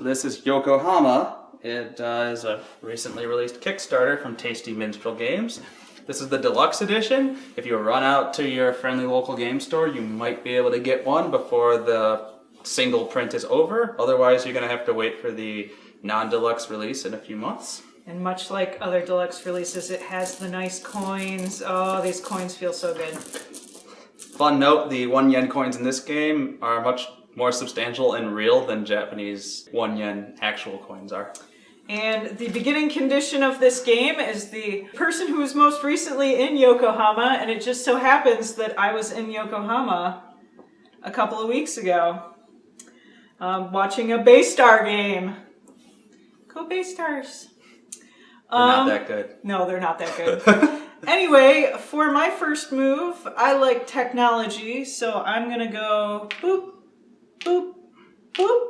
So this is Yokohama. It is a recently released Kickstarter from Tasty Minstrel Games. This is the deluxe edition. If you run out to your friendly local game store, you might be able to get one before the single print is over. Otherwise, you're going to have to wait for the non-deluxe release in a few months. And much like other deluxe releases, it has the nice coins. Oh, these coins feel so good. Fun note, the 1 yen coins in this game are much more substantial and real than Japanese 1 yen actual coins are. And the beginning condition of this game is the person who was most recently in Yokohama, and it just so happens that I was in Yokohama a couple of weeks ago, watching a Baystar game. Go Baystars! They're not that good. No, they're not that good. Anyway, for my first move, I like technology, so I'm gonna go boop, boop, boop.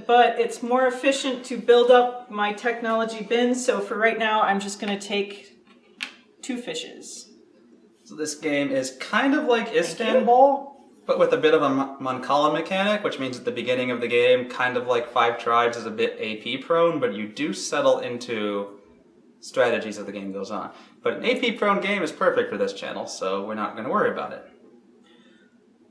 But it's more efficient to build up my technology bin, so for right now, I'm just gonna take 2 fishes. So this game is kind of like Istanbul, but with a bit of a Mancala mechanic, which means at the beginning of the game, kind of like 5 Tribes is a bit AP prone, but you do settle into strategies as the game goes on. But an AP prone game is perfect for this channel, so we're not going to worry about it.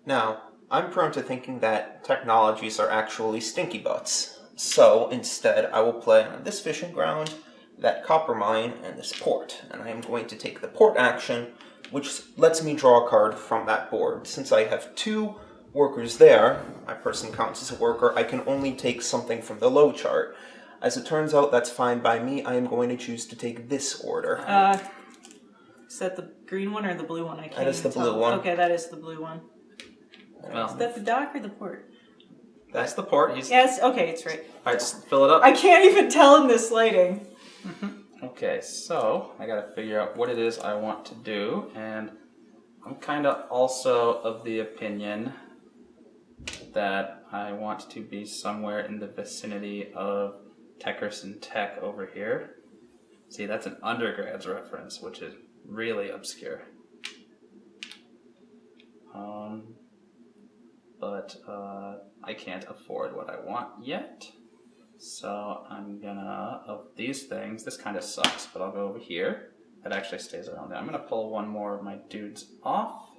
Now, I'm prone to thinking that technologies are actually stinky butts. So instead, I will play on this fishing ground, that copper mine, and this port. And I am going to take the port action, which lets me draw a card from that board. Since I have 2 workers there, my person counts as a worker, I can only take something from the low chart. As it turns out, that's fine by me. I am going to choose to take this order. Is that the green one or the blue one? I can't That is the even blue tell. one. Okay, that is the blue one. Well, Is that the dock or the port? that's the port. Yes, okay, it's right. Alright, just fill it up. I can't even tell in this lighting. Okay, so I gotta figure out what it is I want to do, and I'm kind of also of the opinion that I want to be somewhere in the vicinity of Techerson Tech over here. See, that's an undergrad's reference, which is really obscure. But I can't afford what I want yet. So I'm gonna, of these things, this kind of sucks, but I'll go over here. That actually stays around there. I'm gonna pull one more of my dudes off.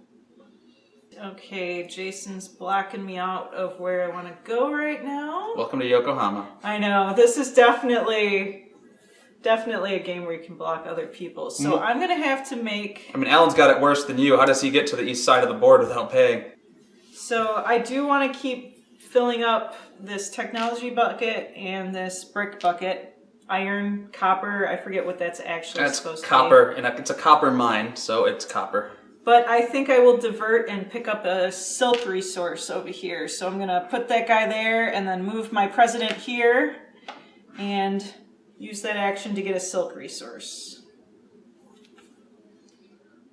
Okay, Jason's blocking me out of where I want to go right now. Welcome to Yokohama. I know, this is definitely a game where you can block other people. So I'm gonna have to make... I mean, Alan's got it worse than you. How does he get to the east side of the board without paying? So I do want to keep filling up this technology bucket and this brick bucket. Iron, copper, I forget what that's actually supposed to be. That's copper, and it's a copper mine, so it's copper. But I think I will divert and pick up a silk resource over here. So I'm going to put that guy there and then move my president here and use that action to get a silk resource.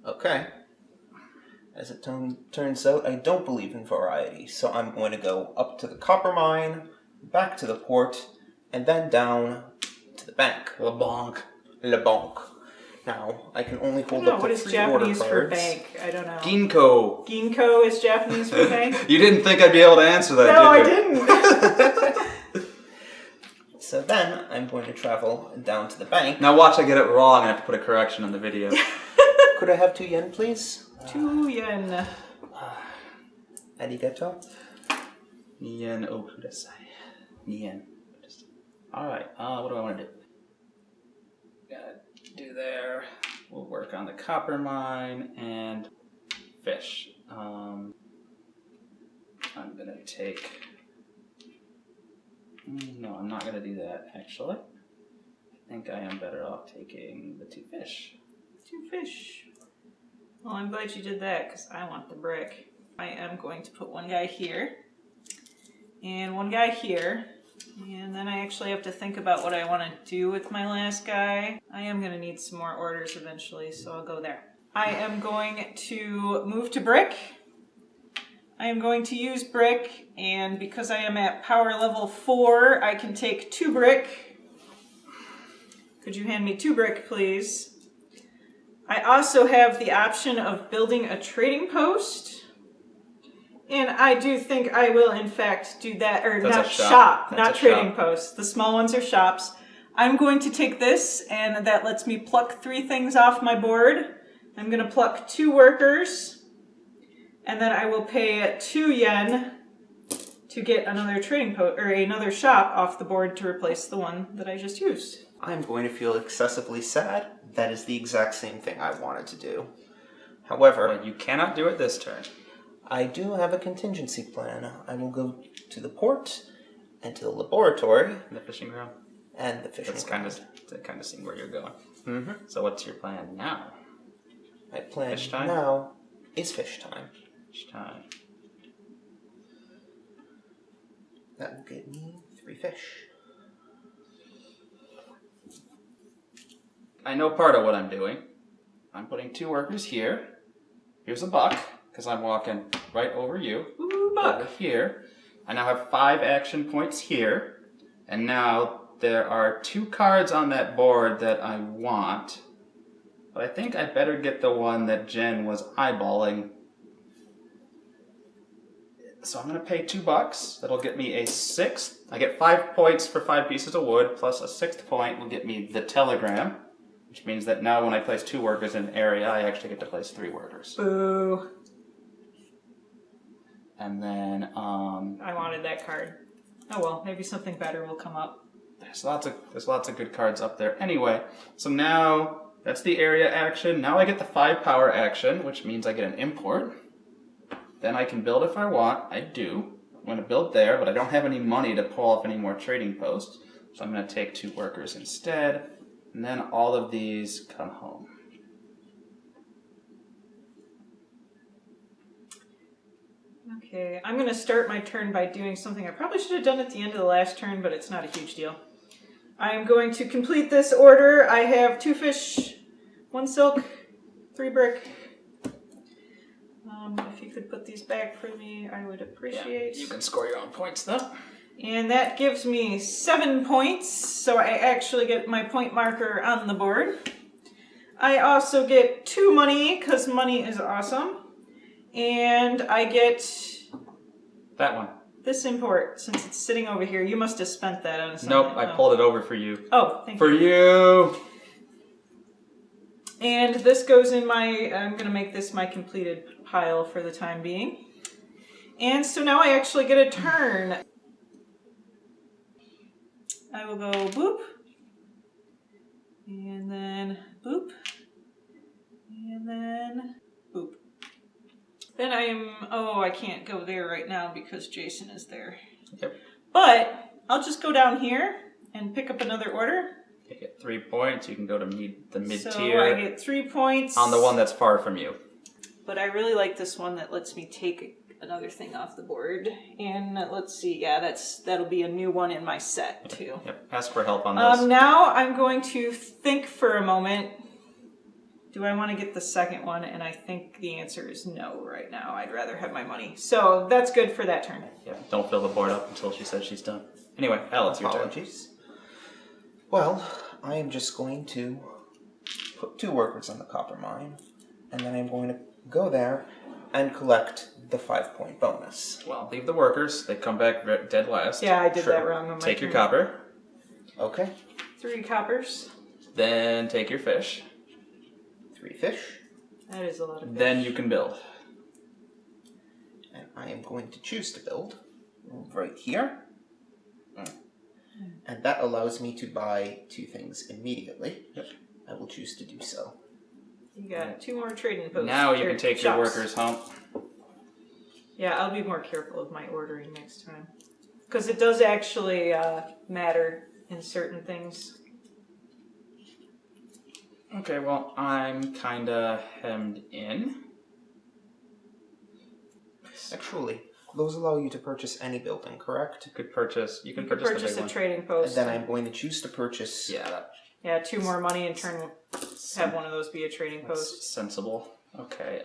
Okay. As it turns out, I don't believe in variety, so I'm going to go up to the copper mine, back to the port, and then down to the bank. Le banque. Le banque. Now, I can only hold up what to is 3 order Japanese cards. for bank? I don't know. Ginko. Ginko is Japanese for bank? You didn't think I'd be able to answer that, No, I did you? didn't. So then, I'm going to travel down to the bank. Now watch I get it wrong and I have to put a correction on the video. Could I have 2 yen, please? 2 yen. Arigato. Nien o kudasai. Nien. Alright, what do I want to do? Gotta do there. We'll work on the copper mine and fish. I'm gonna take... No, I'm not gonna do that, actually. I think I am better off taking the 2 fish. 2 fish. Well, I'm glad you did that, because I want the brick. I am going to put 1 guy here, and 1 guy here, and then I actually have to think about what I want to do with my last guy. I am going to need some more orders eventually, so I'll go there. I am going to move to brick. I am going to use brick, and because I am at power level 4, I can take 2 brick. Could you hand me 2 brick, please? I also have the option of building a trading post, And I do think I will, in fact, do that. Or That's not a shop. shop, That's not a trading shop. posts. The small ones are shops. I'm going to take this, and that lets me pluck 3 things off my board. I'm going to pluck 2 workers, and then I will pay 2 yen to get another trading post or another shop off the board to replace the one that I just used. I'm going to feel excessively sad. That is the exact same thing I wanted to do. However, Well, you cannot do it this turn. I do have a contingency plan. I will go to the port and to the laboratory The fishing ground. and the fishing That's ground. kind of seeing where you're going. Mm-hmm. So what's your plan now? My plan Fish time? now is fish time. Each time. That will get me 3 fish. I know part of what I'm doing. I'm putting 2 workers here. Here's a buck, because I'm walking right over you. Ooh, Over buck. here. I now have 5 action points here. And now there are 2 cards on that board that I want. But I think I better get the one that Jen was eyeballing. So I'm going to pay $2. That'll get me a 6th. I get 5 points for 5 pieces of wood, plus a 6th point will get me the telegram. Which means that now when I place 2 workers in an area, I actually get to place 3 workers. Boo. And then, I wanted that card. Oh well, maybe something better will come up. there's lots of good cards up there. Anyway, so now that's the area action. Now I get the 5 power action, which means I get an import. Then I can build if I want. I do. I'm going to build there, but I don't have any money to pull off any more trading posts. So I'm going to take 2 workers instead. And then all of these come home. Okay, I'm going to start my turn by doing something I probably should have done at the end of the last turn, but it's not a huge deal. I'm going to complete this order. I have 2 fish, 1 silk, 3 brick. If you could put these back for me, I would appreciate. Yeah, you can score your own points though. And that gives me 7 points, so I actually get my point marker on the board. I also get 2 money, because money is awesome. And I get That one. this import, since it's sitting over here. You must have spent that on something. Nope, I pulled it over for you. Oh, thank For you. you! And this goes in my, I'm going to make this my completed pile for the time being. And so now I actually get a turn. I will go boop, and then boop, and then boop. Then I can't go there right now because Jason is there. Yep. But I'll just go down here and pick up another order. You get 3 points. You can go to the mid-tier. So I get 3 points. On the one that's far from you. But I really like this one that lets me take another thing off the board. And let's see, yeah, that'll be a new one in my set too. Yep. Ask for help on this. Now I'm going to think for a moment. Do I want to get the second one? And I think the answer is no right now. I'd rather have my money. So that's good for that turn. Yep. Don't fill the board up until she says she's done. Anyway, Al, it's your turn. Apologies. Well, I am just going to put 2 workers on the copper mine, and then I'm going to go there and collect the 5-point bonus. Well, leave the workers. They come back dead last. Yeah, I did Sure. that wrong on my Take your turn. copper. Okay, 3 coppers. Then take your fish. 3 fish, That is a lot of fish. Then you can build. and I am going to choose to build right here. And that allows me to buy 2 things immediately. Yep. I will choose to do so. You got 2 more trading posts. Now you or can take your shops. workers home. Yeah, I'll be more careful of my ordering next time. Because it does actually matter in certain things. Okay, well, I'm kind of hemmed in. Actually, those allow you to purchase any building, correct? You can purchase You can the purchase big a one. trading And post. then I'm going to choose to purchase... Yeah, Yeah, 2 more money in turn will have one of those be a trading that's post. sensible. Okay,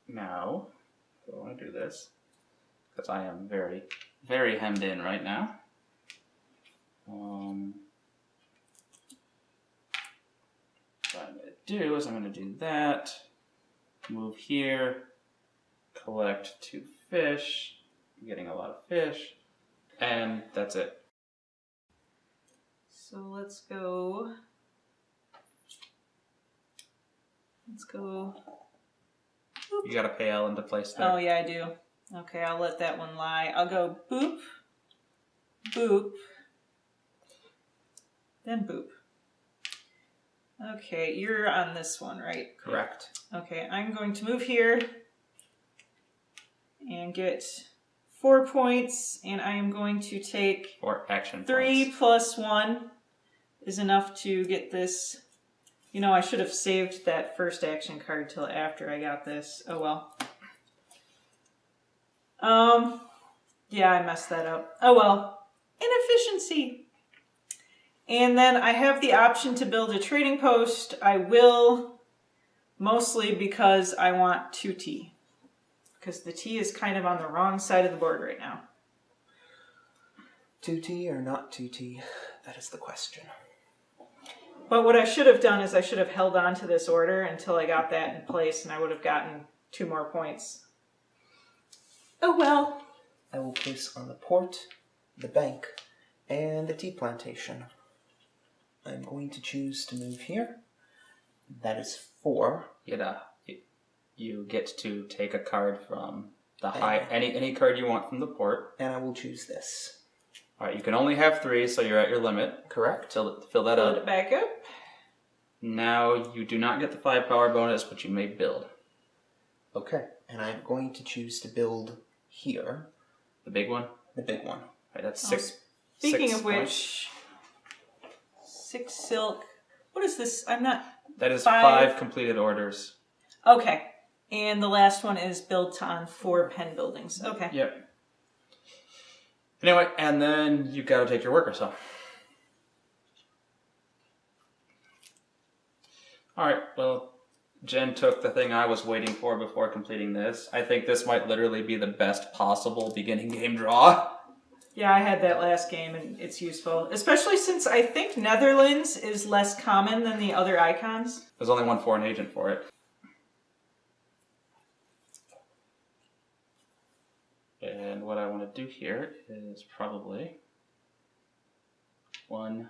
now, I want to do this, because I am very, very hemmed in right now. What I'm going to do is I'm going to do that, move here, collect 2 fish. I'm getting a lot of fish. And that's it. So let's go. You got to pay L into place there. Oh, yeah, I do. Okay, I'll let that one lie. I'll go boop, boop, then boop. Okay, you're on this one, right? Correct. Okay, I'm going to move here and get 4 points, and I am going to take 4 action 3 points. plus 1 is enough to get this. You know, I should have saved that first action card till after I got this. Oh well. Yeah, I messed that up. Oh well. Inefficiency. And then I have the option to build a trading post. I will, mostly because I want 2 tea. Because the tea is kind of on the wrong side of the board right now. 2T or not 2T? That is the question. But what I should have done is I should have held on to this order until I got that in place, and I would have gotten 2 more points. Oh well. I will place on the port, the bank, and the tea plantation. I'm going to choose to move here. That is 4. You get to take a card from the any card you want from the port. And I will choose this. All right, you can only have 3, so you're at your limit. Correct. Fill that Fill up. it back up. Now you do not get the 5 power bonus, but you may build. Okay, and I'm going to choose to build here. The big one? The big one. All right, that's Oh, 6. Speaking 6 of points. which, 6 silk. What is this? I'm not. That is 5. 5 completed orders. Okay. And the last one is built on 4 pen buildings. Okay. Yep. Anyway, and then you got to take your workers home. All right, well, Jen took the thing I was waiting for before completing this. I think this might literally be the best possible beginning game draw. Yeah, I had that last game, and it's useful. Especially since I think Netherlands is less common than the other icons. There's only 1 foreign agent for it. And what I want to do here is probably 1,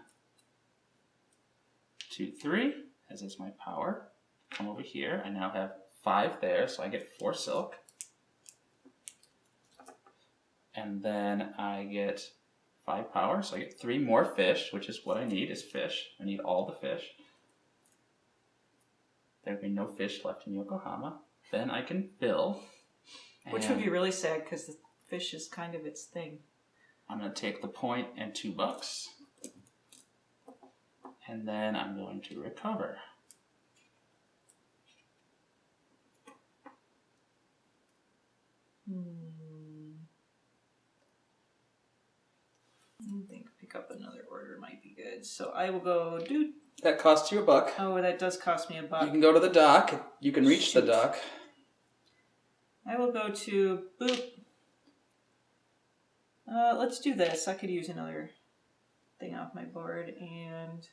2, 3, as is my power. Come over here. I now have 5 there, so I get 4 silk. And then I get 5 power, so I get 3 more fish, which is what I need, is fish. I need all the fish. There would be no fish left in Yokohama. Then I can bill. Which would be really sad, because the fish is kind of its thing. I'm going to take the point and $2. And then I'm going to recover. I think pick up another order might be good. So I will go do. That costs you $1. Oh, that does cost me You $1. can go to the dock. You can reach Shoot. the dock. I will go to boop. Let's do this. I could use another thing off my board and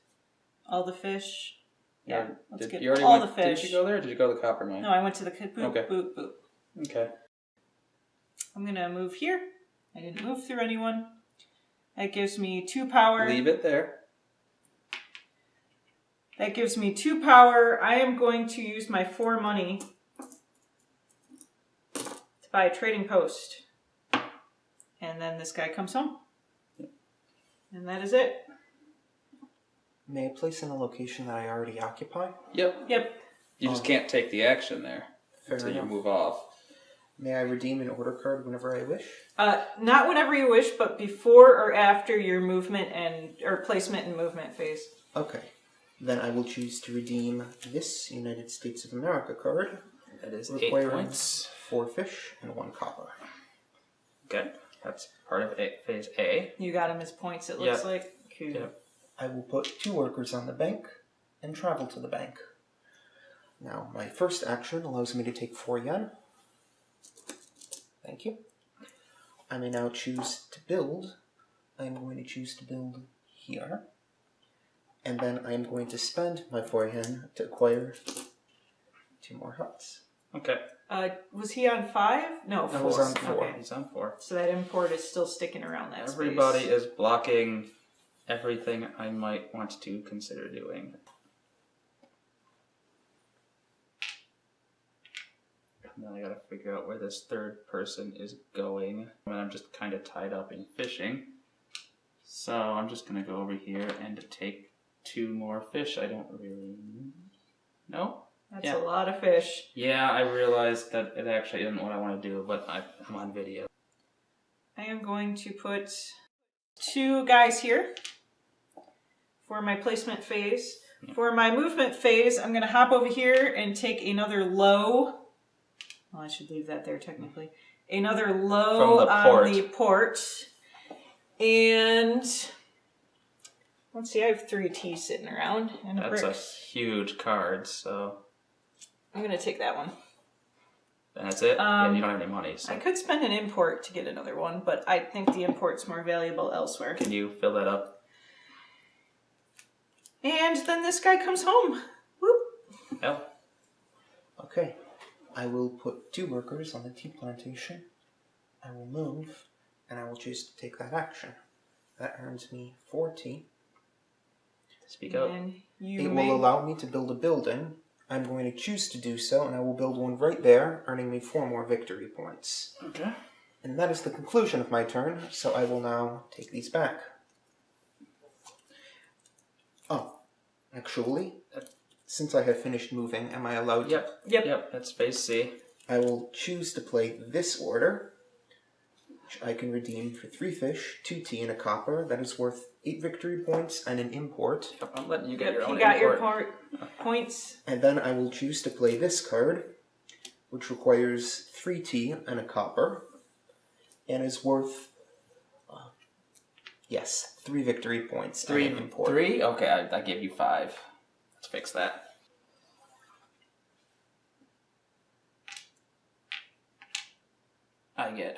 all the fish. Yeah, let's get all the fish. Did you go there or did you go to the copper mine? No, I went to the boop, Okay. boop, boop. Okay. I'm going to move here. I didn't move through anyone. That gives me 2 power. Leave it there. That gives me 2 power. I am going to use my 4 money to buy a trading post. And then this guy comes home. And that is it. May I place in a location that I already occupy? Yep. Yep. You just can't take the action there until you move off. May I redeem an order card whenever I wish? Not whenever you wish, but before or after your movement or placement and movement phase. Okay. Then I will choose to redeem this United States of America card. That is 8 requiring points. 4 fish and 1 copper. Good. That's part of phase A. You got him as points, it looks Yep. like. Cool. Yep. I will put 2 workers on the bank and travel to the bank. Now, my first action allows me to take 4 yen. Thank you. I may now choose to build. I am going to choose to build here. And then I am going to spend my 4 yen to acquire 2 more huts. Okay. Was he on 5? No, 4. I was on 4. Okay. He's on 4. So that import is still sticking around that Everybody space. is blocking everything I might want to consider doing. And then I gotta figure out where this third person is going. And I'm just kind of tied up in fishing. So I'm just gonna go over here and take 2 more fish. I don't really... No? That's Yeah. a lot of fish. Yeah, I realized that it actually isn't what I want to do, but I'm on video. I am going to put 2 guys here for my placement phase. Yeah. For my movement phase, I'm going to hop over here and take another low. Well, I should leave that there technically. Another low From the on port. the port. And let's see, I have 3 T's sitting around and a That's brick. a huge card, so... I'm going to take that one. And that's it? Yeah, you don't have any money, so... I could spend an import to get another one, but I think the import's more valuable elsewhere. Can you fill that up? And then this guy comes home. Whoop. Hell. Okay. I will put 2 workers on the tea plantation. I will move, and I will choose to take that action. That earns me 4 tea. Speak up. And you It may... will allow me to build a building. I'm going to choose to do so, and I will build one right there, earning me 4 more victory points. Okay. And that is the conclusion of my turn, so I will now take these back. Oh, actually, since I have finished moving, am I allowed to? Yep. That's phase C. I will choose to play this order, which I can redeem for 3 fish, 2 tea, and a copper. That is worth 8 victory points and an import. Yep, I'm letting you get your own You got import. your points. And then I will choose to play this card, which requires 3 tea and a copper, and is worth, 3 victory points and an import. 3? Okay, I give you 5. Let's fix that. I get...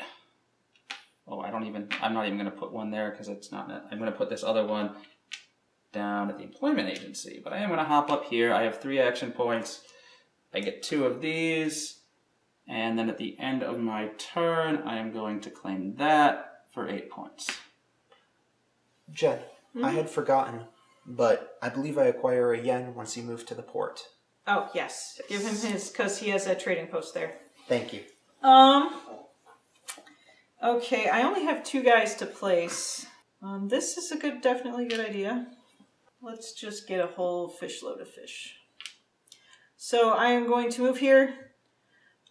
Oh, I'm not even going to put one there because it's not... I'm going to put this other one down at the employment agency. But I am going to hop up here. I have 3 action points. I get 2 of these. And then at the end of my turn, I am going to claim that for 8 points. Jen, I had forgotten, but I believe I acquire a yen once you move to the port. Oh, yes. Give him his, because he has that trading post there. Thank you. Okay, I only have 2 guys to place. This is definitely a good idea. Let's just get a whole fish load of fish. So I am going to move here.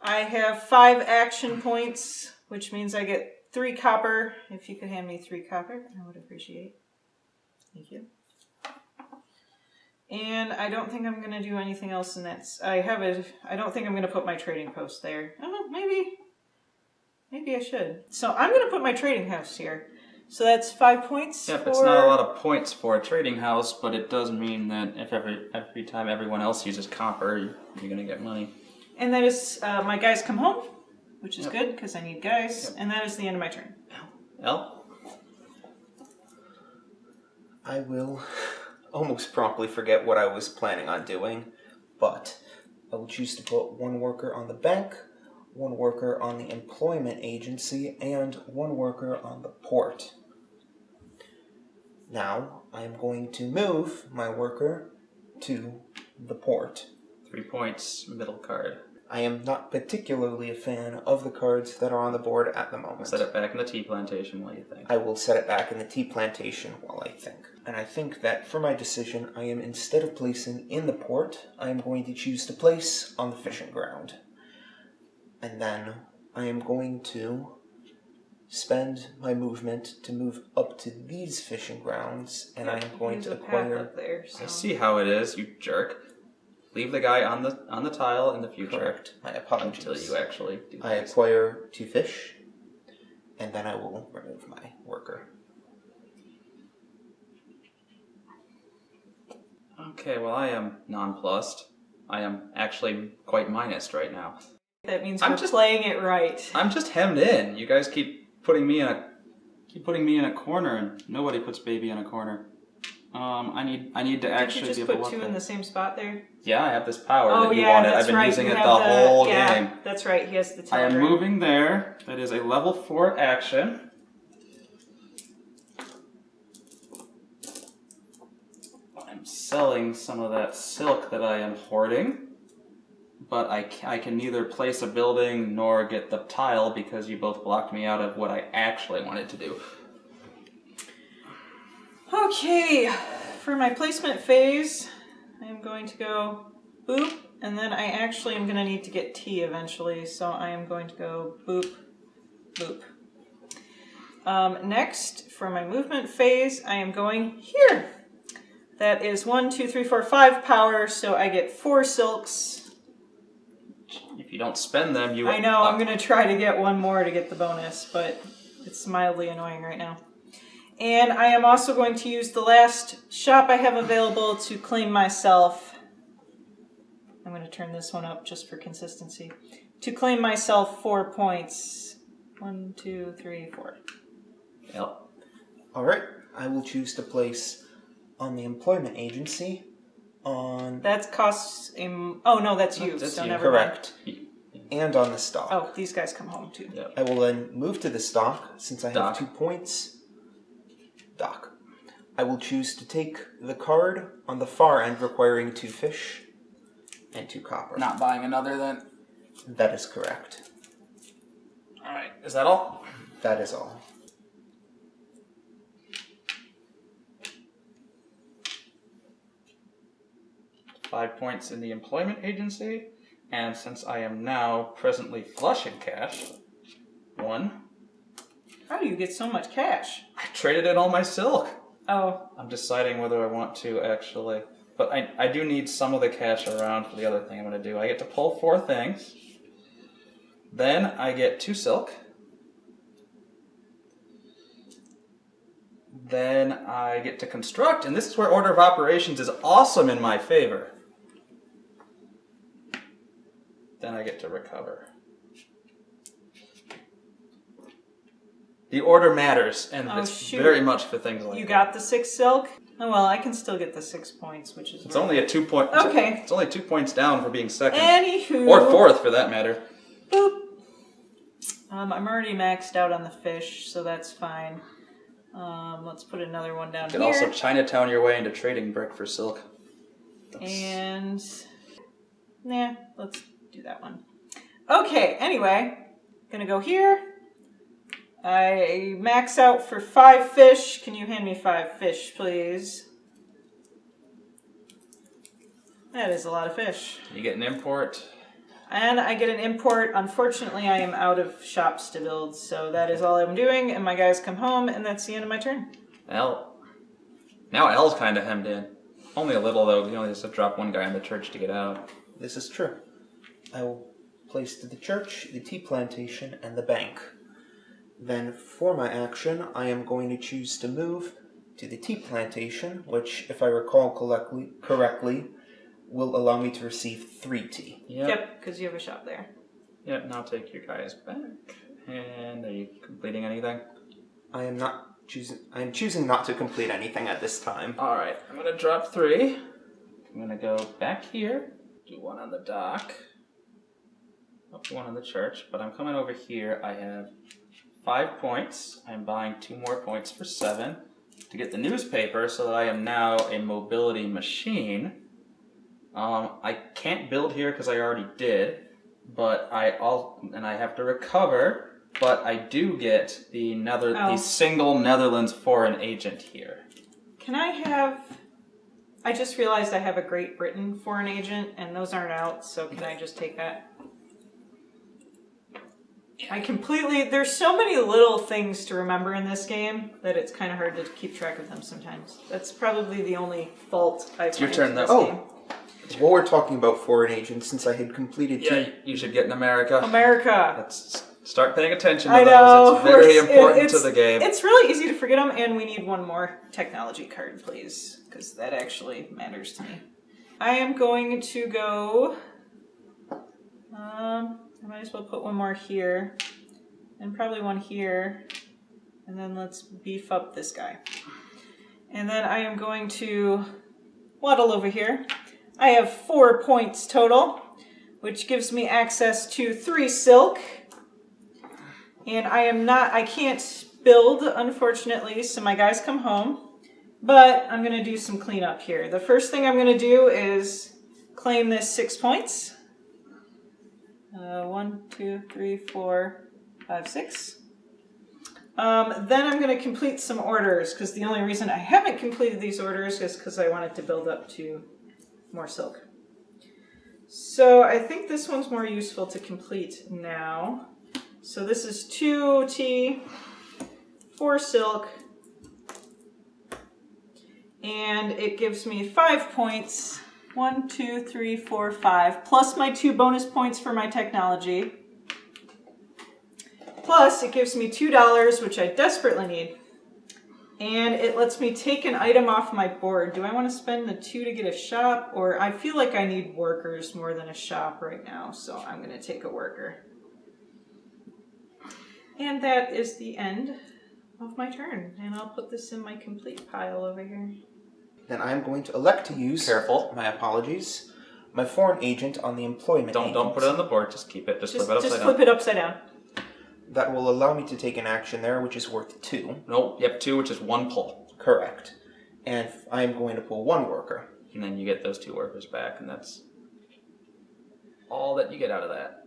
I have 5 action points, which means I get 3 copper. If you could hand me 3 copper, I would appreciate. Thank you. And I don't think I'm going to do anything else in that. I don't think I'm going to put my trading post there. Oh, maybe I should. So I'm going to put my trading house here. So that's 5 points. Yep, it's not a lot of points for a trading house, but it does mean that if every time everyone else uses copper, you're going to get money. And that is, my guys come home, which is good because I need guys. Yep. And that is the end of my turn. L? I will almost promptly forget what I was planning on doing, but I will choose to put 1 worker on the bank, 1 worker on the employment agency, and 1 worker on the port. Now, I am going to move my worker to the port. 3 points, middle card. I am not particularly a fan of the cards that are on the board at the moment. Set it back in the tea plantation, what do you think? I will set it back in the tea plantation while I think. And I think that for my decision, I am, instead of placing in the port, I am going to choose to place on the fishing ground. And then I am going to spend my movement to move up to these fishing grounds, and I am going to acquire... Up there, so. I see how it is, you jerk. Leave the guy on the tile in the future. Correct. My apologies. Until you actually do I this. acquire 2 fish, and then I will remove my worker. Okay, well I am nonplussed. I am actually quite minused right now. That means we're playing it right. I'm just hemmed in. You guys keep putting me in a corner, and nobody puts baby in a corner. I need to Did actually you just be able to put look two in at- the same spot there? Yeah, I have this power Oh that you yeah, wanted. that's I've been right. using You it have the whole game. That's right. He has the I am telegram. moving there. That is a level 4 action. I'm selling some of that silk that I am hoarding. But I can neither place a building nor get the tile because you both blocked me out of what I actually wanted to do. Okay, for my placement phase, I'm going to go boop, and then I actually am going to need to get T eventually, so I am going to go boop, boop. Next, for my movement phase, I am going here. That is 1, 2, 3, 4, 5 power, so I get 4 silks. If you don't spend them, you... I know, I'm going to try to get one more to get the bonus, but it's mildly annoying right now. And I am also going to use the last shop I have available to claim myself. I'm going to turn this one up just for consistency. To claim myself 4 points. 1, 2, 3, 4. Yep. Alright, I will choose to place on the employment agency on... That costs a... Oh, no, that's you, That's so you. never mind. Correct. And on the stock. Oh, these guys come home too. Yep. I will then move to the stock, since I have Dock. 2 points. Dock. I will choose to take the card on the far end requiring 2 fish and 2 copper. Not buying another then? That is correct. Alright, is that all? That is all. $5 points in the employment agency, and since I am now presently flush in cash, 1. How do you get so much cash? I traded in all my silk. Oh, I'm deciding whether I want to actually, but I do need some of the cash around for the other thing I'm going to do. I get to pull 4 things, then I get 2 silk, then I get to construct, and this is where order of operations is awesome in my favor. Then I get to recover. The order matters, and Oh, it's shoot. very much for things like you that. got the 6 silk? Oh well, I can still get the 6 points, which is... It's only a 2 point. Okay. It's only 2 points down for being second. Anywho... Or fourth, for that matter. Boop. I'm already maxed out on the fish, so that's fine. Let's put another one down You here. could also Chinatown your way into trading brick for silk. And... Nah, let's do that one. Okay, anyway. Gonna go here. I max out for 5 fish. Can you hand me 5 fish, please? That is a lot of fish. You get an import. And I get an import. Unfortunately, I am out of shops to build, so that is all I'm doing. And my guys come home, and that's the end of my turn. L. Now L's kind of hemmed in. Only a little, though. You only have to drop one guy in the church to get out. This is true. I will place to the church, the tea plantation, and the bank. Then, for my action, I am going to choose to move to the tea plantation, which, if I recall correctly, will allow me to receive 3 tea. Yep, because you have a shop there. Yep, now take your guys back. And are you completing anything? I am choosing not to complete anything at this time. Alright, I'm going to drop 3. I'm going to go back here, do 1 on the dock. Up to 1 on the church, but I'm coming over here. I have 5 points. I'm buying 2 more points for 7 to get the newspaper so that I am now a mobility machine. I can't build here because I already did, but I have to recover, but I do get the single Netherlands foreign agent here. Can I have... I just realized I have a Great Britain foreign agent, and those aren't out, so can I just take that? I completely... There's so many little things to remember in this game that it's kind of hard to keep track of them sometimes. That's probably the only fault I find your turn, in this though. game. Well, we're talking about foreign agents since I had completed Yeah, you should get in America. America! Let's start paying attention to I those. know. It's very important to the game. It's really easy to forget them, and we need one more technology card, please, because that actually matters to me. I am going to go... I might as well put one more here, and probably one here, and then let's beef up this guy. And then I am going to waddle over here. I have 4 points total, which gives me access to 3 silk. And I can't build, unfortunately, so my guys come home. But I'm going to do some cleanup here. The first thing I'm going to do is claim this 6 points. 1, 2, 3, 4, 5, 6. Then I'm going to complete some orders, because the only reason I haven't completed these orders is because I wanted to build up to more silk. So I think this one's more useful to complete now. So this is 2 tea, 4 silk, and it gives me 5 points. 1, 2, 3, 4, 5, plus my 2 bonus points for my technology. Plus, it gives me $2, which I desperately need. And it lets me take an item off my board. Do I want to spend the 2 to get a shop? Or I feel like I need workers more than a shop right now, so I'm going to take a worker. And that is the end of my turn. And I'll put this in my complete pile over here. Then I'm going to elect to use... Careful. My apologies. My foreign agent on the employment agent. Don't put it on the board. Just keep it. Just flip it upside down. Just flip it upside down. That will allow me to take an action there, which is worth 2. Nope, you have 2, which is 1 pull. Correct. And I am going to pull 1 worker. And then you get those 2 workers back, and that's all that you get out of that.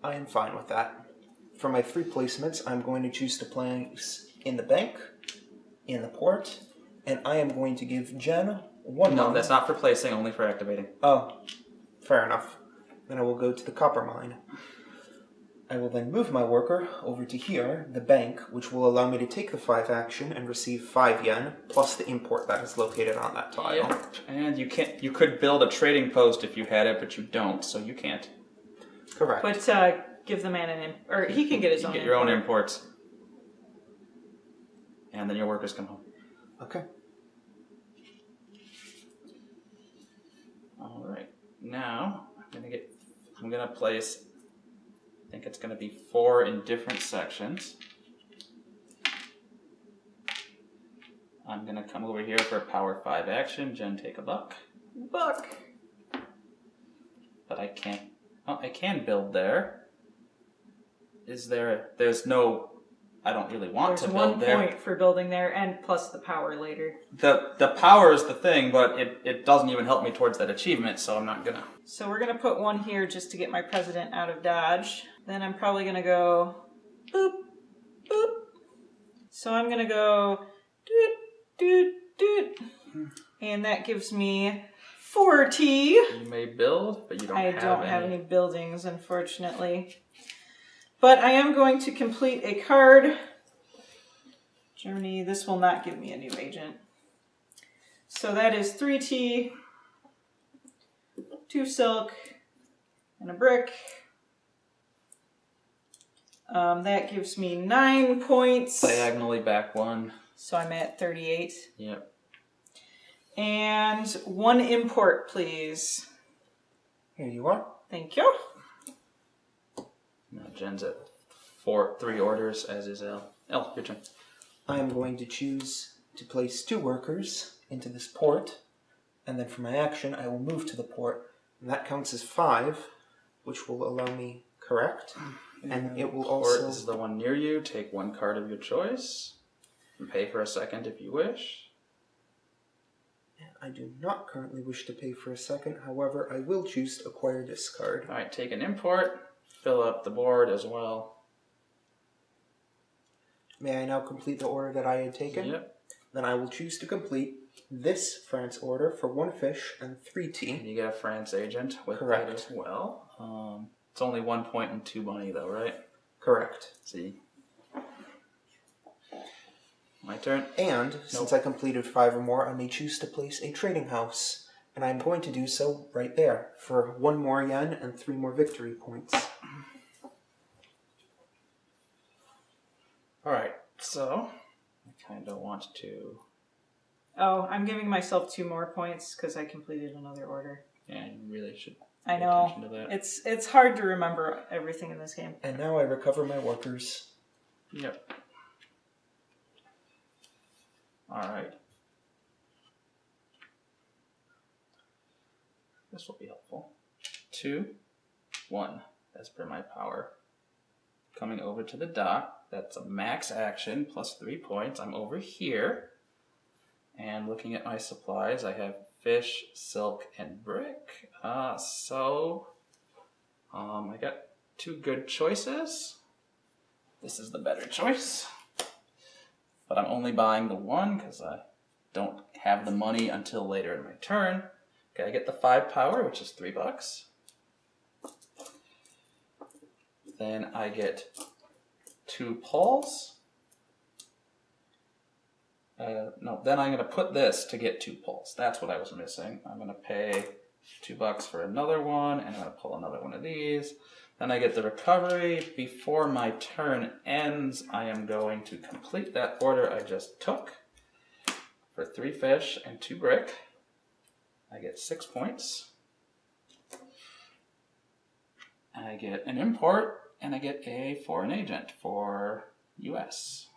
I am fine with that. For my 3 placements, I'm going to choose to place in the bank, in the port, and I am going to give Jen 1 No, month. that's not for placing, only for activating. Oh, fair enough. Then I will go to the copper mine. I will then move my worker over to here, the bank, which will allow me to take the 5 action and receive 5 yen, plus the import that is located on that tile. Yep. And you could build a trading post if you had it, but you don't, so you can't. Correct. But give the man or he can get his own. Get your own imports. And then your workers come home. Okay. All right. Now I'm gonna place. I think it's gonna be 4 in different sections. I'm gonna come over here for a power 5 action. Jen, take a buck. Buck. But I can't. Oh, I can build there. Is there? There's no. I don't really want to build there. There's 1 point for building there, and plus the power later. The power is the thing, but it doesn't even help me towards that achievement, so I'm not gonna. So we're gonna put 1 here just to get my president out of Dodge. Then I'm probably gonna go boop, boop. So I'm gonna go doot, doot, doot. And that gives me 40. You may build, but you don't have any. I don't have any buildings, unfortunately. But I am going to complete a card. Germany, this will not give me a new agent. So that is 3 tea, 2 silk, and a brick. That gives me 9 points. Diagonally back 1. So I'm at 38. Yep. And 1 import, please. Here you are. Thank you. Now Jen's at 3 orders, as is L. L, your turn. I am going to choose to place 2 workers into this port, and then for my action, I will move to the port, and that counts as 5, which will allow me correct, and it will also... Port is the one near you. Take 1 card of your choice, and pay for a second if you wish. I do not currently wish to pay for a second, however, I will choose to acquire this card. Alright, take an import, fill up the board as well. May I now complete the order that I had taken? Yep. Then I will choose to complete this France order for 1 fish and 3 tea. And you get a France agent with Correct. that as well. It's only 1 point and 2 money though, right? Correct. See. My turn. And, since I completed 5 or more, I may choose to place a trading house. And I'm going to do so right there, for 1 more yen and 3 more victory points. Alright, so I kind of want to... Oh, I'm giving myself 2 more points because I completed another order. Yeah, you really should I pay know. attention to that. It's hard to remember everything in this game. And now I recover my workers. Yep. Alright. This will be helpful. 2, 1, as per my power. Coming over to the dock. That's a max action plus 3 points. I'm over here. And looking at my supplies, I have fish, silk, and brick. I got 2 good choices. This is the better choice. But I'm only buying the 1 because I don't have the money until later in my turn. Okay, I get the 5 power, which is $3. Then I get 2 pulls. Then I'm going to put this to get 2 pulls. That's what I was missing. I'm going to pay $2 for another one, and I'm going to pull another one of these. Then I get the recovery. Before my turn ends, I am going to complete that order I just took for 3 fish and 2 brick. I get 6 points. I get an import, and I get a foreign agent for US.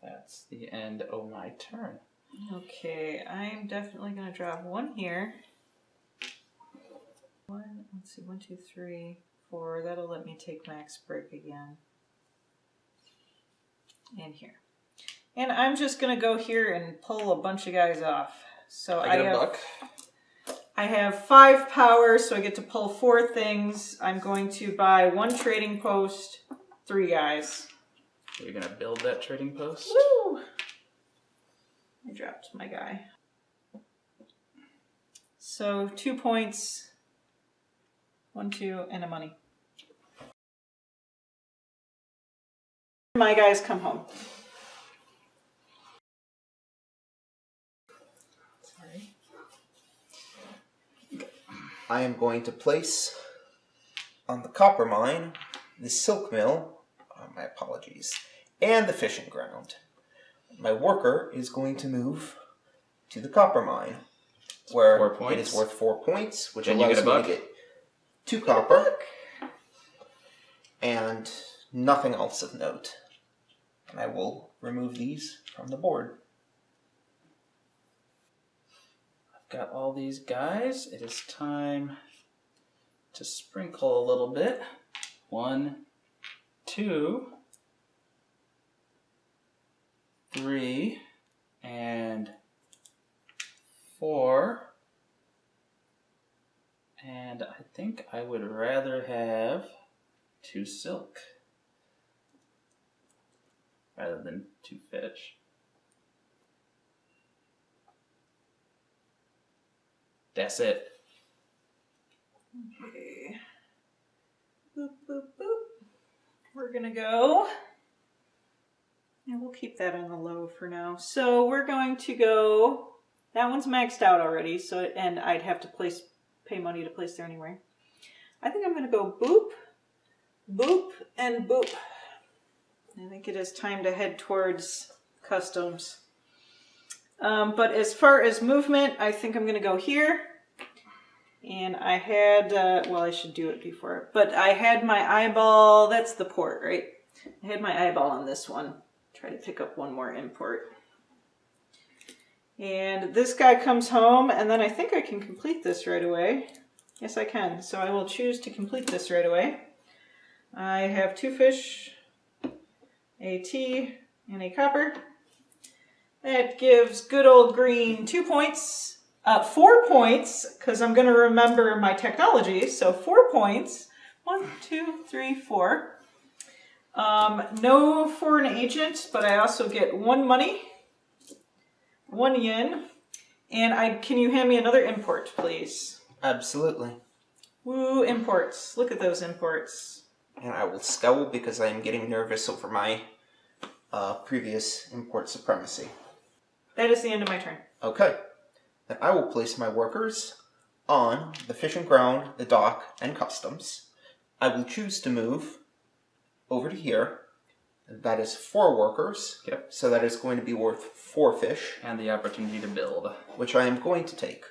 That's the end of my turn. Okay, I'm definitely going to drop 1 here. 1, let's see, 1, 2, 3, 4. That'll let me take max break again. And here. And I'm just going to go here and pull a bunch of guys off. So I get a buck. I have 5 power, so I get to pull 4 things. I'm going to buy 1 trading post, 3 guys. You're going to build that trading post? Woo! I dropped my guy. So 2 points, 1, 2, and a money. My guys come home. Sorry. I am going to place on the copper mine, the silk mill, my apologies, and the fishing ground. My worker is going to move to the copper mine, where 4 points. it is worth 4 points, which Then you allows get a me buck. to get 2 copper and nothing else of note. And I will remove these from the board. I've got all these guys. It is time to sprinkle a little bit. 1, 2, 3, and 4. And I think I would rather have 2 silk rather than 2 fish. That's it. Okay. Boop, boop, boop. We're gonna go. And we'll keep that on the low for now. So we're going to go. That one's maxed out already, and I'd have to pay money to place there anyway. I think I'm gonna go boop, boop, and boop. I think it is time to head towards customs. But as far as movement, I think I'm going to go here. And I had, well, I should do it before, but I had my eyeball, that's the port, right? I had my eyeball on this one. Try to pick up one more import. And this guy comes home, and then I think I can complete this right away. Yes, I can. So I will choose to complete this right away. I have 2 fish, a tea, and a copper. That gives good old green 2 points. 4 points, because I'm going to remember my technology. So 4 points. 1, 2, 3, 4. No foreign agent, but I also get 1 money, 1 yen. And can you hand me another import, please? Absolutely. Woo, imports. Look at those imports. And I will scowl because I am getting nervous over my previous import supremacy. That is the end of my turn. Okay. Then I will place my workers on the fishing ground, the dock, and customs. I will choose to move over to here. That is 4 workers. Yep. So that is going to be worth 4 fish. And the opportunity to build. Which I am going to take.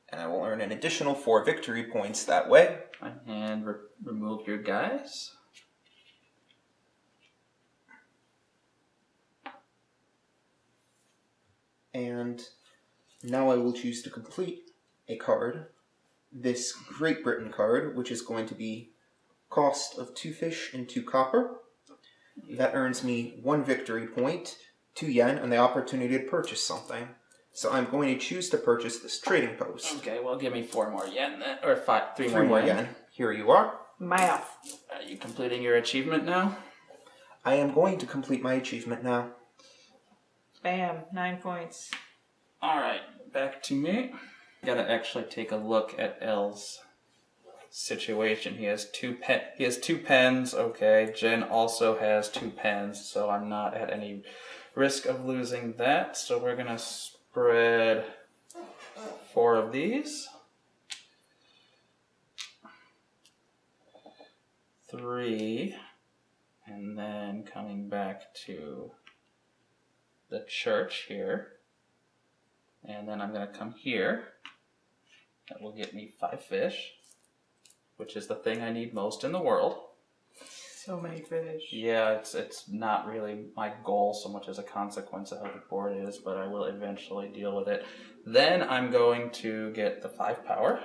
And I will earn an additional 4 victory points that way. And remove your guys. And now I will choose to complete a card. This Great Britain card, which is going to be cost of 2 fish and 2 copper. That earns me 1 victory point, 2 yen, and the opportunity to purchase something. So I'm going to choose to purchase this trading post. Okay, well, give me 4 more yen then, or 3 3 more yen. Here you are. Math. Are you completing your achievement now? I am going to complete my achievement now. Bam, 9 points. Alright, back to me. I gotta actually take a look at L's situation. He has 2 pens, okay. Jen also has 2 pens, so I'm not at any risk of losing that. So we're gonna spread 4 of these. 3, and then coming back to the church here, and then I'm going to come here. That will get me 5 fish, which is the thing I need most in the world. So many fish. Yeah, it's not really my goal so much as a consequence of how the board is, but I will eventually deal with it. Then I'm going to get the 5 power,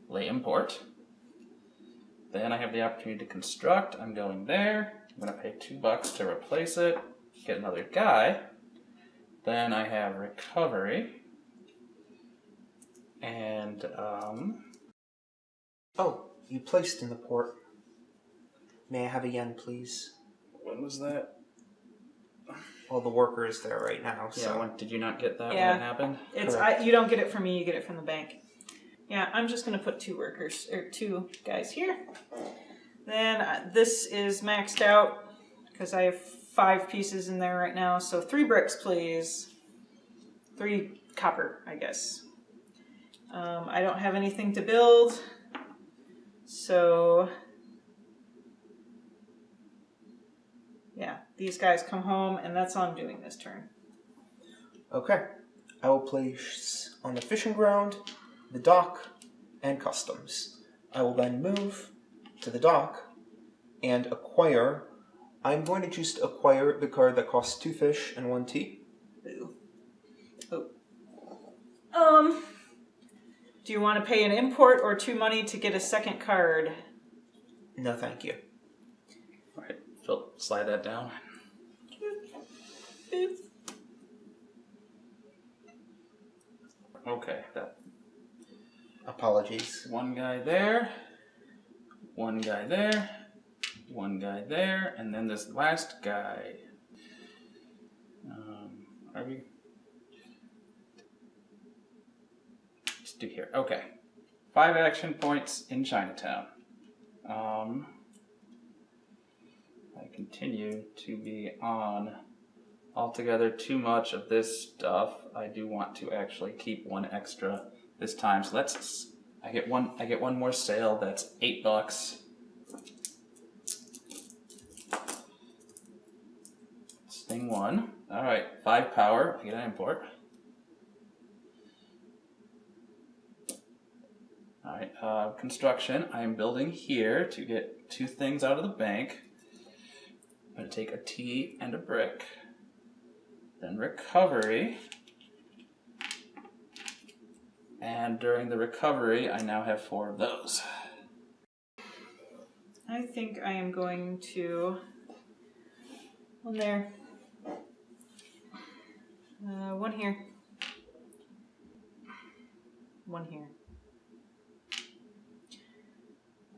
lay import. Then I have the opportunity to construct. I'm going there. I'm going to pay $2 to replace it. Get another guy. Then I have recovery. And, Oh, you placed in the port. May I have a yen, please? when was that? Well, the worker is there right now, so... Yeah, did you not get that Yeah. when it happened? You don't get it from me, you get it from the bank. Yeah, I'm just going to put 2 guys here. Then this is maxed out because I have 5 pieces in there right now. So 3 bricks, please. 3 copper, I guess. I don't have anything to build. So, yeah, these guys come home, and that's all I'm doing this turn. Okay. I will place on the fishing ground, the dock, and customs. I will then move to the dock and acquire. I'm going to choose to acquire the card that costs 2 fish and 1 tea. Ooh. Oh. Do you want to pay an import or 2 money to get a second card? No, thank you. Alright, Phil, slide that down. Okay, that. Apologies. 1 guy there, 1 guy there, 1 guy there, and then this last guy. Are we? Let's do here. Okay. 5 action points in Chinatown. I continue to be on altogether too much of this stuff. I do want to actually keep 1 extra this time. So I get one more sale. That's $8. It's thing 1. All right, 5 power. I get an import. All right, construction. I am building here to get 2 things out of the bank. I'm going to take a tea and a brick. Then recovery. And during the recovery, I now have 4 of those. I think I am going to... 1 there. 1 here. 1 here.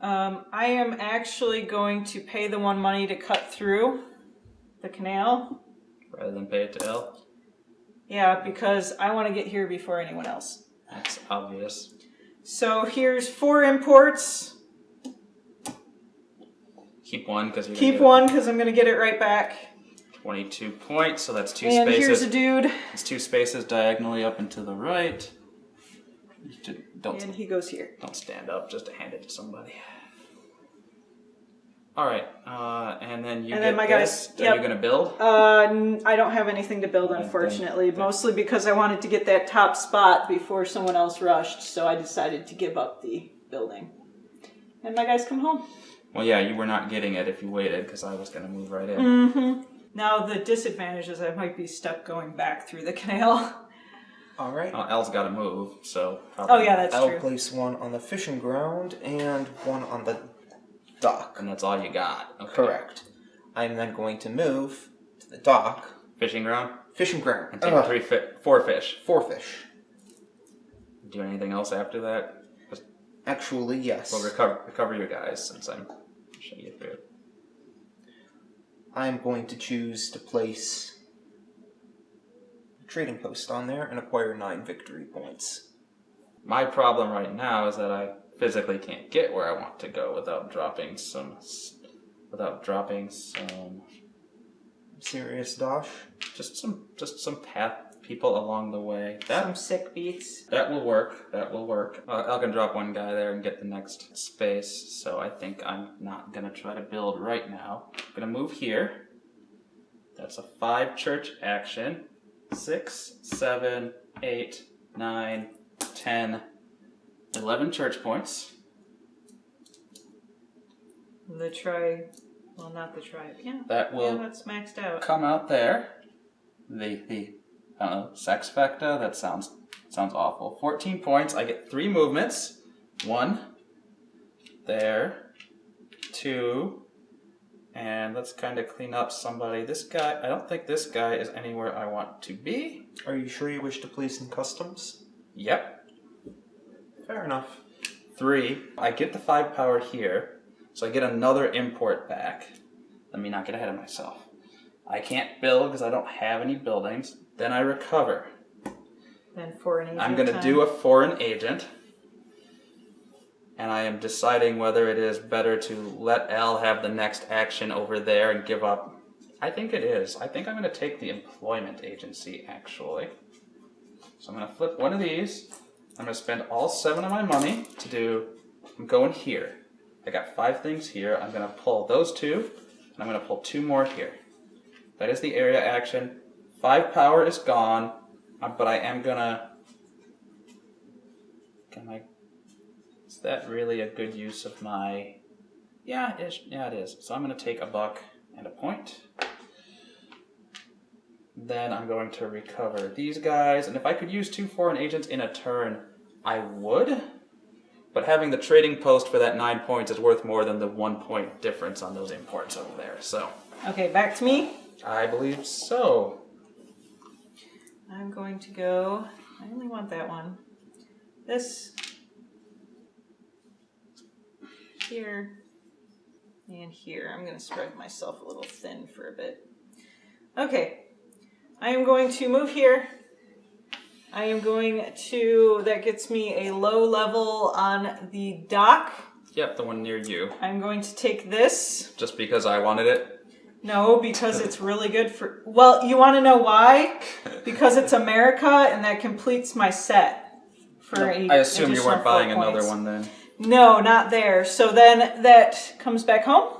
I am actually going to pay the 1 money to cut through the canal. Rather than pay it to L? Yeah, because I want to get here before anyone else. That's obvious. So here's 4 imports. Keep 1 because you're Keep 1 because I'm going to get it right back. 22 points, so that's 2 and spaces. Here's a dude. It's 2 spaces diagonally up and to the right. And he goes here. Don't stand up just to hand it to somebody. All right, and then you get my this. guys, Are you going to build? I don't have anything to build, unfortunately. Mostly because I wanted to get that top spot before someone else rushed, so I decided to give up the building. And my guys come home. Well, yeah, you were not getting it if you waited, because I was going to move right in. Mm-hmm. Now the disadvantage is I might be stuck going back through the canal. All right. Elle's got to move, so. Oh yeah, that's I'll true. place one on the fishing ground and one on the dock. And that's all you got. Okay. Correct. I'm then going to move to the dock. Fishing ground? Fishing ground. And take 4 fish. 4 fish. Do anything else after that? Actually, yes. Well, recover your guys since I'm pushing you through. I'm going to choose to place a trading post on there and acquire 9 victory points. My problem right now is that I physically can't get where I want to go without dropping some Serious dosh. just some path people along the way. Some sick beats. That will work. I can drop one guy there and get the next space. So I think I'm not gonna try to build right now. I'm gonna move here. That's a 5 church action. 6, 7, 8, 9, 10, 11 church points. Not the tribe. Yeah. That will that's maxed out. come out there. The I don't know, sexfecta. That sounds awful. 14 points. I get 3 movements. 1 there, 2, and let's kind of clean up somebody. This guy. I don't think this guy is anywhere I want to be. Are you sure you wish to place in customs? Yep. Fair enough. 3. I get the 5 power here, so I get another import back. Let me not get ahead of myself. I can't build because I don't have any buildings. Then I recover. Then foreign agent. I'm going to do a foreign agent. And I am deciding whether it is better to let Elle have the next action over there and give up. I think it is. I think I'm going to take the employment agency, actually. So I'm going to flip one of these. I'm going to spend all 7 of my money to do... I'm going here. I got 5 things here. I'm going to pull those 2. And I'm going to pull 2 more here. That is the area action. 5 power is gone, but I am gonna... Is that really a good use of my... Yeah, it is. So I'm gonna take a buck and a point. Then I'm going to recover these guys, and if I could use 2 foreign agents in a turn, I would. But having the trading post for that 9 points is worth more than the 1 point difference on those imports over there, so... Okay, back to me. I believe so. I'm going to go... I only want that one. This... Here. And here. I'm going to spread myself a little thin for a bit. Okay. I am going to move here. I am going to... That gets me a low level on the dock. Yep, the one near you. I'm going to take this. Just because I wanted it? No, because it's really good for... Well, you want to know why? Because it's America, and that completes my set. I assume you weren't buying another one then. No, not there. So then that comes back home.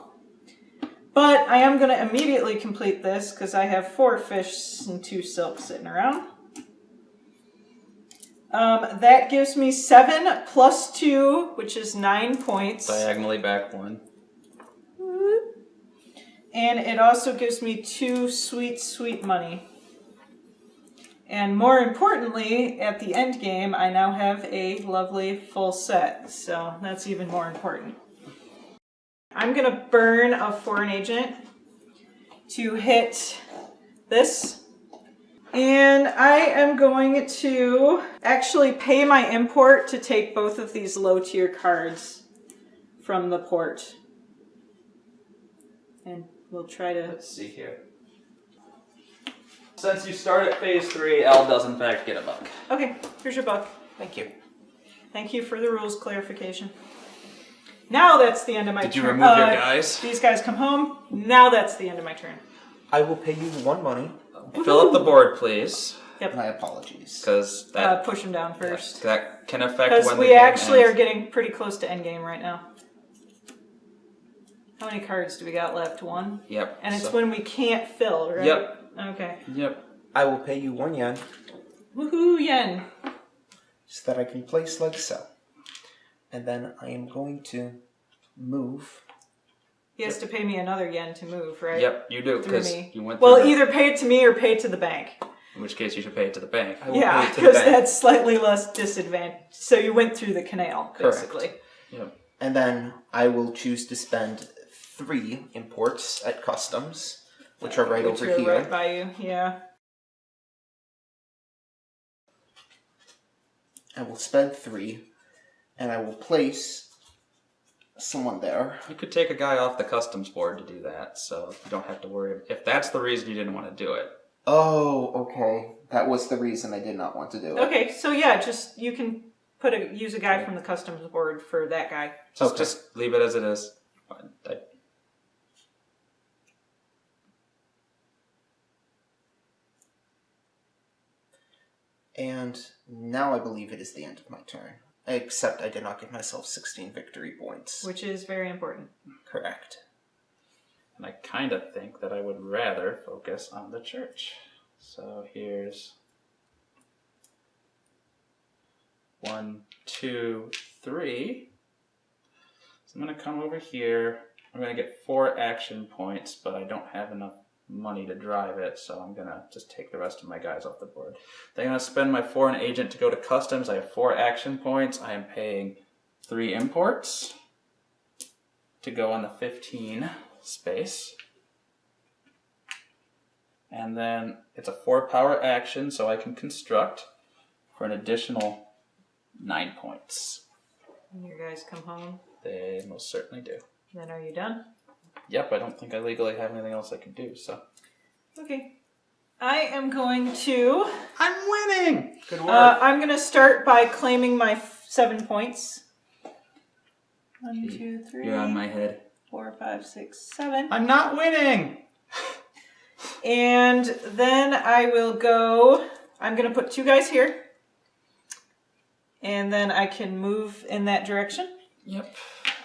But I am going to immediately complete this, because I have 4 fish and 2 silks sitting around. That gives me 7 plus 2, which is 9 points. Diagonally back 1. And it also gives me 2 sweet, sweet money. And more importantly, at the end game, I now have a lovely full set. So that's even more important. I'm going to burn a foreign agent to hit this. And I am going to actually pay my import to take both of these low tier cards from the port. And we'll try to... Let's see here. Since you start at phase 3, Elle does in fact get a buck. Okay, here's your buck. Thank you. Thank you for the rules clarification. Now that's the end of my turn. Did you remove your guys? These guys come home. Now that's the end of my turn. I will pay you 1 money. Fill up the board, please. Yep. My apologies. Because that, push them down first. that can affect Because when the we game actually ends. are getting pretty close to endgame right now. How many cards do we got left? 1? Yep. And it's when we can't fill, right? Yep. Okay. Yep. I will pay you 1 yen. Woohoo, yen. So that I can place like so. And then I am going to move He has to pay me another yen to move, right? Yep, you do, Through because me. you went Well, through either pay it to me or pay it to the bank. In which case, you should pay it to the bank. I will Yeah, pay it to the because bank. that's slightly less disadvantage. So you went through the canal, basically. Correct. Yep. And then I will choose to spend 3 imports at customs, which are right over here. Right by you, yeah. I will spend 3, and I will place someone there. You could take a guy off the customs board to do that, so you don't have to worry. If that's the reason you didn't want to do it. Oh, okay. That was the reason I did not want to do it. Okay, so yeah, just you can use a guy from the customs board for that guy. Just leave it as it is. And now I believe it is the end of my turn. Except I did not give myself 16 victory points. Which is very important. Correct. And I kind of think that I would rather focus on the church. So here's 1, 2, 3. So I'm going to come over here. I'm going to get 4 action points, but I don't have enough money to drive it, so I'm going to just take the rest of my guys off the board. Then I'm going to spend my foreign agent to go to customs. I have 4 action points. I am paying 3 imports to go on the 15 space. And then it's a 4 power action, so I can construct for an additional 9 points. And your guys come home. They most certainly do. Then are you done? Yep, I don't think I legally have anything else I can do, so. Okay. I am going to... I'm winning! Good work. I'm going to start by claiming my 7 points. 1, 2, 3. You're on my head. 4, 5, 6, 7. I'm not winning! And then I will go... I'm going to put 2 guys here. And then I can move in that direction. Yep.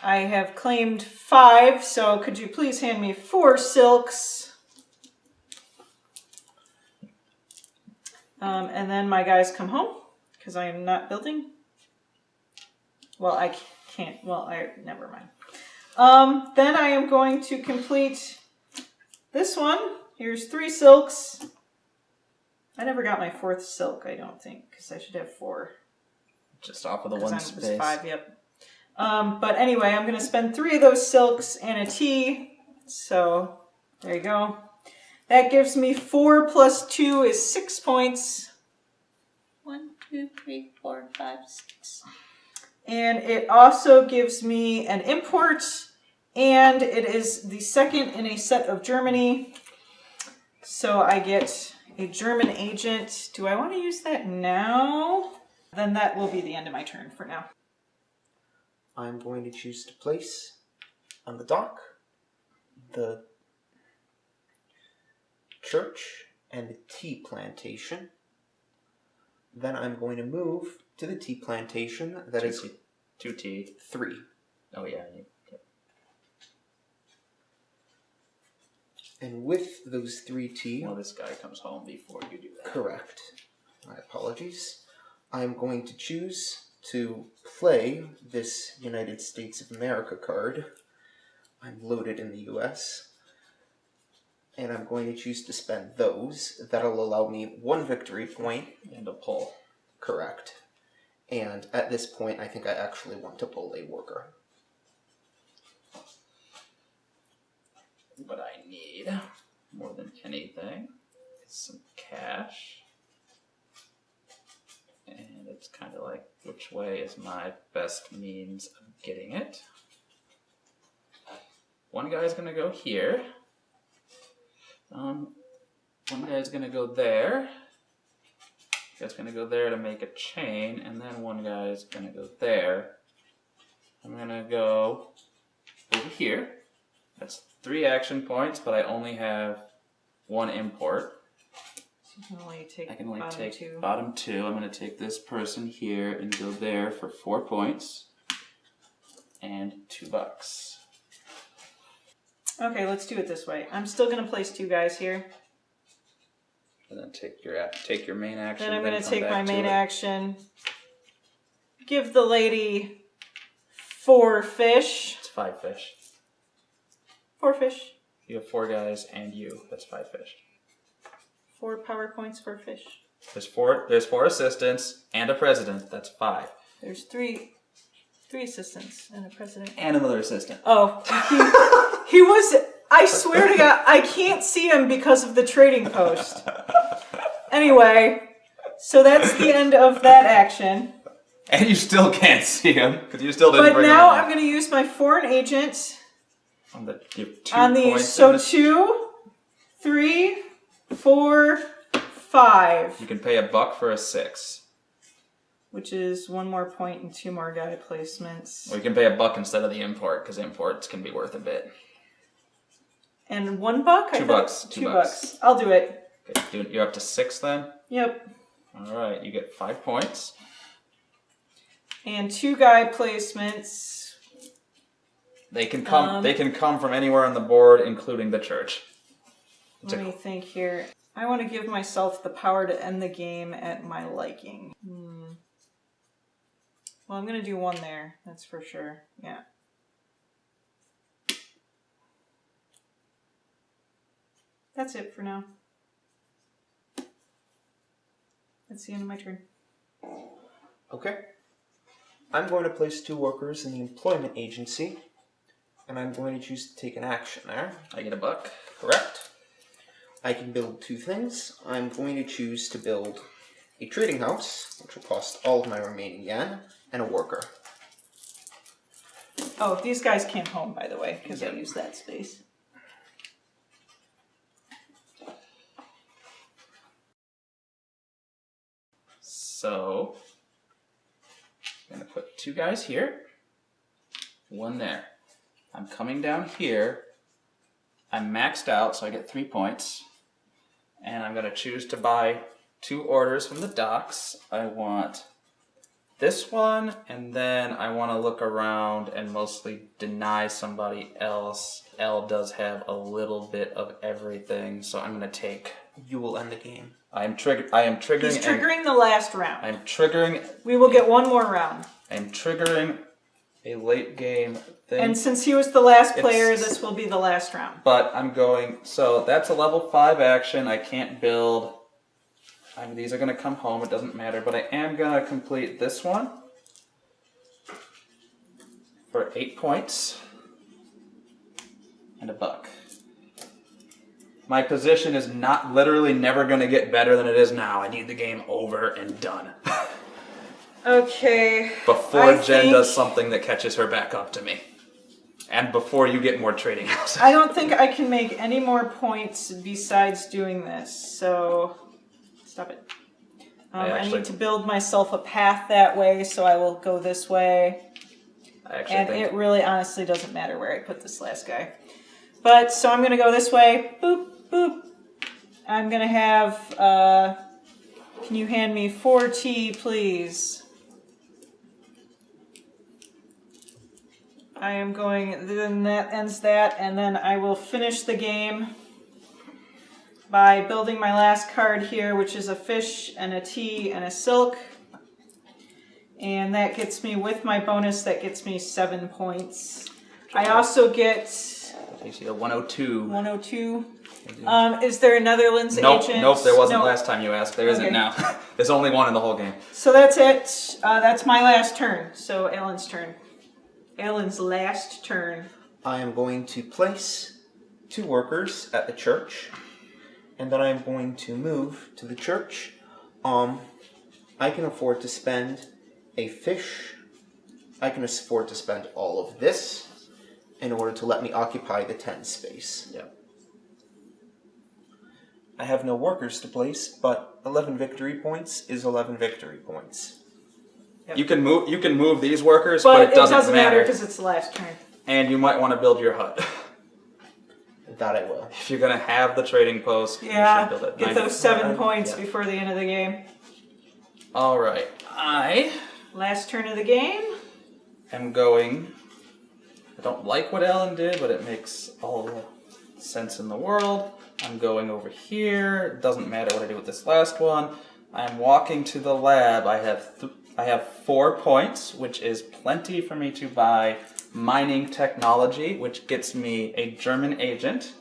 I have claimed 5, so could you please hand me 4 silks? And then my guys come home, because I am not building. Well, I can't. Well, never mind. Then I am going to complete this one. Here's 3 silks. I never got my 4th silk, I don't think, because I should have 4. Just off of the 1 space. It was 5, yep. But anyway, I'm going to spend 3 of those silks and a tea. So, there you go. That gives me 4 plus 2 is 6 points. 1, 2, 3, 4, 5, 6. And it also gives me an import. And it is the second in a set of Germany. So I get a German agent. Do I want to use that now? Then that will be the end of my turn for now. I'm going to choose to place on the dock the church and the tea plantation. Then I'm going to move to the tea plantation that is 2 tea. 3. Oh, yeah. And with those 3 tea... Well, this guy comes home before you do that. Correct. My apologies. I'm going to choose to play this United States of America card. I'm loaded in the US. And I'm going to choose to spend those. That'll allow me 1 victory point. And a pull. Correct. And at this point, I think I actually want to pull a worker. What I need, more than anything, is some cash. And it's kind of like, which way is my best means of getting it? One guy's going to go here. One guy's going to go there. Guy's going to go there to make a chain, and then one guy's going to go there. I'm going to go over here. That's 3 action points, but I only have 1 import. So you can only take I can only bottom take 2. bottom 2. I'm going to take this person here and go there for 4 points and $2. Okay, let's do it this way. I'm still going to place 2 guys here. And then take your main action. Then I'm going to come take back my to main it. action. Give the lady 4 fish. It's 5 fish. 4 fish. You have 4 guys and you. That's 5 fish. 4 power points for fish. There's 4 assistants and a president. That's 5. There's 3 assistants and a president. And another assistant. Oh, he was. I swear to God, I can't see him because of the trading post. Anyway, so that's the end of that action. And you still can't see him because you still didn't But bring him now along. I'm going to use my foreign agent On the, you have 2 on these. points So in this. 2, 3, 4, 5. You can pay $1 for a 6. Which is 1 more point and 2 more guy placements. Or you can pay $1 instead of the import because imports can be worth a bit. And $1? $2. $2. I'll do it. Okay, you're up to 6 then? Yep. All right, you get 5 points. And 2 guy placements. They can come. They can come from anywhere on the board, including the church. Let me think here. I want to give myself the power to end the game at my liking. Well, I'm going to do 1 there. That's for sure. Yeah. That's it for now. That's the end of my turn. Okay. I'm going to place 2 workers in the employment agency, and I'm going to choose to take an action there. I get $1. Correct. I can build 2 things. I'm going to choose to build a trading house, which will cost all of my remaining yen, and a worker. Oh, these guys came home, by the way, because I used that space. So I'm gonna put 2 guys here, 1 there. I'm coming down here. I'm maxed out, so I get 3 points. And I'm gonna choose to buy 2 orders from the docks. I want this one, and then I want to look around and mostly deny somebody else. L does have a little bit of everything, so I'm gonna take. You will end the game. I am triggering. He's triggering the last round. I'm triggering. We will get 1 more round. I'm triggering a late game thing. And since he was the last player, this will be the last round. But I'm going. So that's a level 5 action. I can't build. These are going to come home. It doesn't matter. But I am going to complete this one for 8 points and $1. My position is not literally never going to get better than it is now. I need the game over and done. Okay. Before Jen does something that catches her back up to me. And before you get more trading houses. I don't think I can make any more points besides doing this, so stop it. I need to build myself a path that way, so I will go this way. And it really honestly doesn't matter where I put this last guy. But, so I'm going to go this way. Boop, boop. I'm going to have, can you hand me 4 tea, please? I am going, then that ends that, and then I will finish the game by building my last card here, which is a fish and a tea and a silk. And that gets me, with my bonus, that gets me 7 points. I also get... Takes you to 102. 102. Is there a Netherlands agent? Nope, there wasn't last time you asked. There isn't now. There's only 1 in the whole game. So that's it. That's my last turn. So Alan's turn. Alan's last turn. I am going to place 2 workers at the church, and then I'm going to move to the church. I can afford to spend a fish. I can afford to spend all of this in order to let me occupy the 10 space. Yep. I have no workers to place, but 11 victory points is 11 victory points. Yep. You can move these workers, but it doesn't matter because it's the last turn. And you might want to build your hut. That I will. If you're gonna have the trading post, you should build it. Get those 7 points before the end of the game. All right, Last turn of the game. am going. I don't like what Ellen did, but it makes all the sense in the world. I'm going over here. It doesn't matter what I do with this last one. I'm walking to the lab. I have 4 points, which is plenty for me to buy mining technology, which gets me a German agent.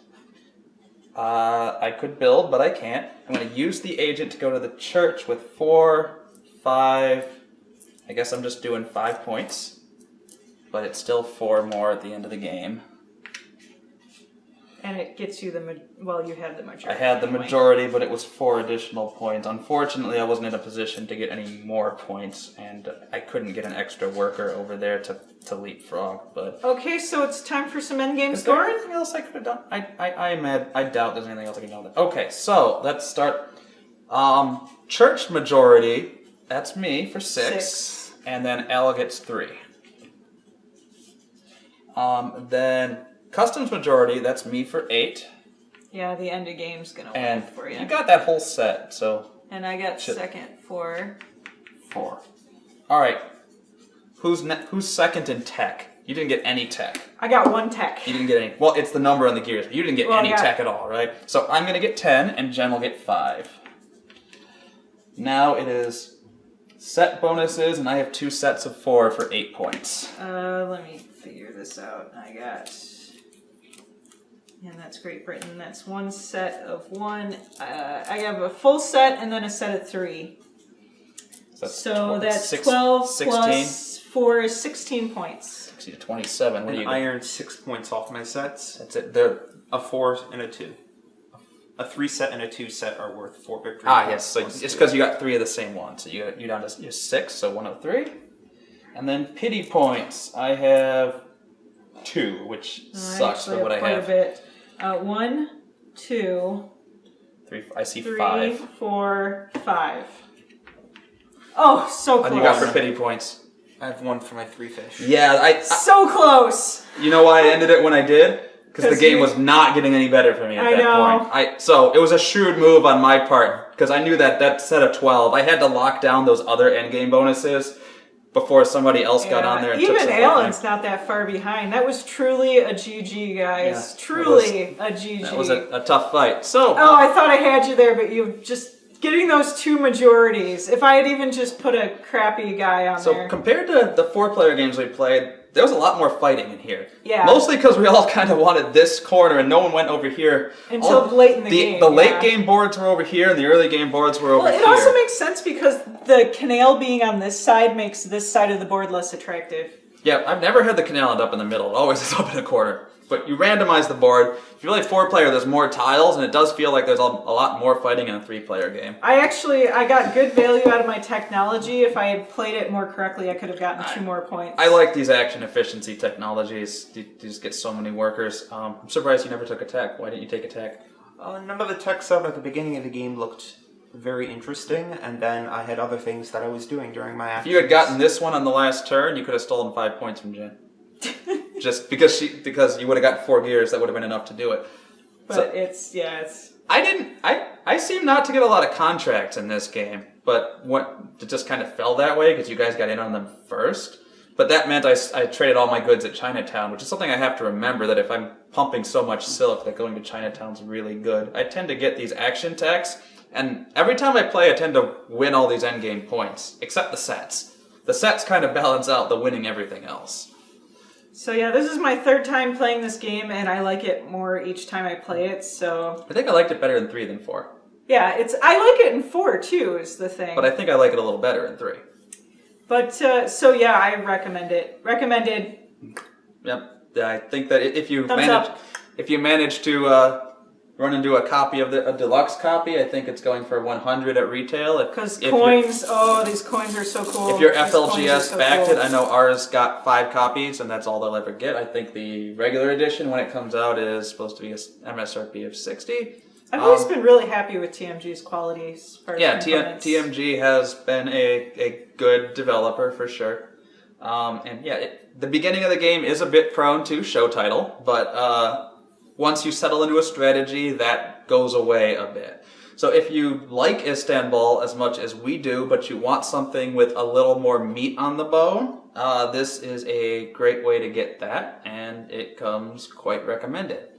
I could build, but I can't. I'm going to use the agent to go to the church with 4, 5. I guess I'm just doing 5 points, but it's still 4 more at the end of the game. And it gets you you had the majority. I had the majority, but it was 4 additional points. Unfortunately, I wasn't in a position to get any more points, and I couldn't get an extra worker over there to leapfrog. But okay, so it's time for some endgame is there scoring? anything else I could have done? I'm mad. I doubt there's anything else I can do. Okay, so let's start. Church majority, that's me for 6. And then Al gets 3. Then customs majority, that's me for 8. Yeah, the end of game's gonna And win for you. you got that whole set, so. And I got second for 4. All right. Who's second in tech? You didn't get any tech. I got 1 tech. You didn't get any. Well, it's the number on the gears, but you didn't get any tech at all, right? So I'm gonna get 10, and Jen will get 5. Now it is set bonuses, and I have 2 sets of 4 for 8 points. Let me figure this out. And that's Great Britain. That's 1 set of 1. I have a full set and then a set of 3. So that's 12 plus 4 is 16 points. 60 to 27. What do you I get? earned 6 points off my sets. That's it. They're A 4 and a 2. A 3 set and a 2 set are worth 4 victory points. yes. So plus it's 2. because you got 3 of the same one. So you're down to your 6. So 103. And then pity points. I have 2, which sucks for what I quite have. a bit. 1, 2, 3. I see 3, 5. 4, 5. Oh, so close. What do you got for pity points? I have 1 for my 3 fish. Yeah, so close. You know why I ended it when I did? Because the game you- was not getting any better for me at I that know. point. So it was a shrewd move on my part because I knew that set of 12, I had to lock down those other endgame bonuses before somebody else got on there and took Even some Alan's not that far behind. That was truly a GG, guys. Yeah, truly a GG. That was a tough fight. So Oh, I thought I had you there, but you just getting those 2 majorities. If I had even just put a crappy guy on so there. compared to the 4-player games we played, there was a lot more fighting in here. Yeah. Mostly because we all kind of wanted this corner and no one went over here. Until late in the game, The late yeah. game boards were over here and the early game boards were over Well, here. it also makes sense because the canal being on this side makes this side of the board less attractive. Yeah, I've never had the canal end up in the middle. It always is up in a corner. But you randomize the board. If you play 4-player, there's more tiles, and it does feel like there's a lot more fighting in a 3-player game. I got good value out of my technology. If I had played it more correctly, I could have gotten 2 more points. I like these action efficiency technologies. You just get so many workers. I'm surprised you never took attack. Why didn't you take attack? None of the tech stuff at the beginning of the game looked very interesting, and then I had other things that I was doing during my actions. If you had gotten this one on the last turn, you could have stolen 5 points from Jen. Just because you would have got 4 gears, that would have been enough to do it. But So- it's I seem not to get a lot of contracts in this game, but it just kind of fell that way because you guys got in on them first. But that meant I traded all my goods at Chinatown, which is something I have to remember, that if I'm pumping so much silk that going to Chinatown's really good. I tend to get these action techs, and every time I play I tend to win all these endgame points, except the sets. The sets kind of balance out the winning everything else. So yeah, this is my 3rd time playing this game, and I like it more each time I play it, so... I think I liked it better in 3 than 4. Yeah, I like it in 4, too, is the thing. But I think I like it a little better in 3. But, so yeah, I recommend it. Recommended. Yep. I think that if you Thumbs up. manage to run into a copy of a deluxe copy, I think it's going for 100 at retail. Because coins, these coins are so cool. If your These coins are FLGS so backed cool. it, I know ours got 5 copies, and that's all they'll ever get. I think the regular edition, when it comes out, is supposed to be a MSRP of 60. I've always been really happy with TMG's quality as far as components. TMG has been a good developer for sure. And yeah, the beginning of the game is a bit prone to show title, but once you settle into a strategy, that goes away a bit. So if you like Istanbul as much as we do, but you want something with a little more meat on the bone, this is a great way to get that, and it comes quite recommended.